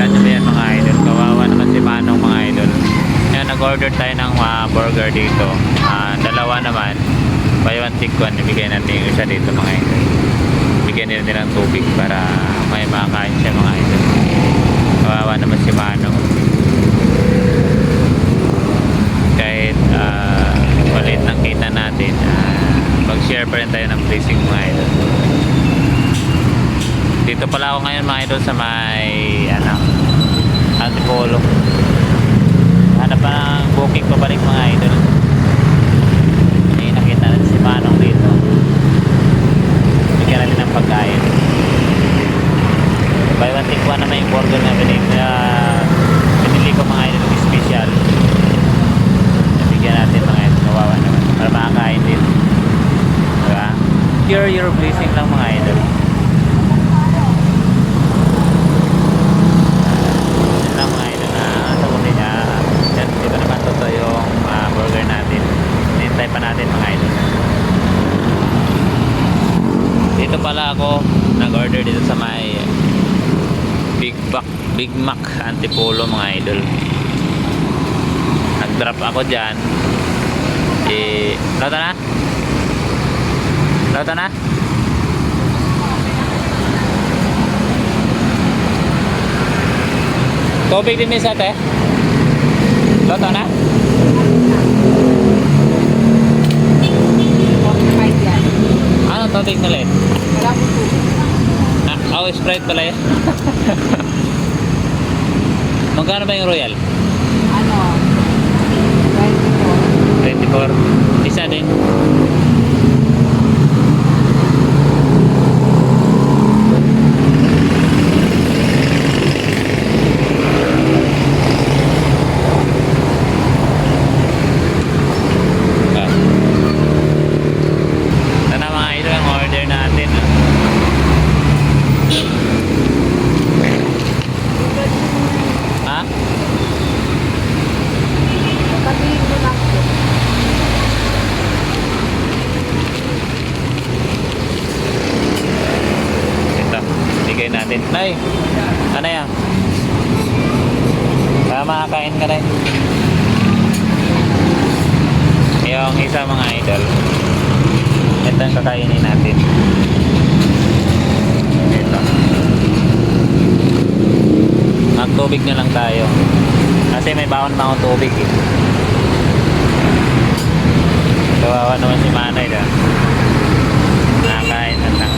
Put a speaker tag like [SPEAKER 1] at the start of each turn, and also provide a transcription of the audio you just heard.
[SPEAKER 1] Kita nyo ba yan mga idol? Kawawa naman si Manong mga idol. Yan, nag-order tayo ng burger dito. Dalawa naman. Buy one take one. Ibigay natin yung isa dito mga idol. Bigyan nila ng tubig para may makakain siya mga idol. Kawawa naman si Manong. Kahit maliit ng kita natin, mag-share pa rin tayo ng blessing mga idol. Dito pala ako ngayon mga idol sa may Antipolo. Hanap pa ng booking pabalik mga idol. Hindi nakita natin si Manong dito. Bigyan natin ng pagkain. Buy one take one naman yung burger na pinili ko mga idol ng special. Bigyan natin mga idol. Kawawa naman para makakain din. Diba? Share your blessing lang mga idol. Burger natin. Hintay pa natin mga idol. Dito pala ako nag-order dito sa may Big Mac Antipolo mga idol. Nag-drop ako dyan. Lauta na? Lauta na? Tubig din minsan te? Lauta na? Ano tubig nila eh?
[SPEAKER 2] Wala po tubig.
[SPEAKER 1] Sprite pala eh. Magkano ba yung Royal?
[SPEAKER 2] Ano?
[SPEAKER 1] 24. Isa din. Natin. Nay, ano yan? Para makakain ka rin. Yung isa mga idol. Ito ang kakainin natin. Ito. Magtubig na lang tayo. Kasi may baon pa akong tubig eh. Kawawa naman si Manay na. Nakakain na lang.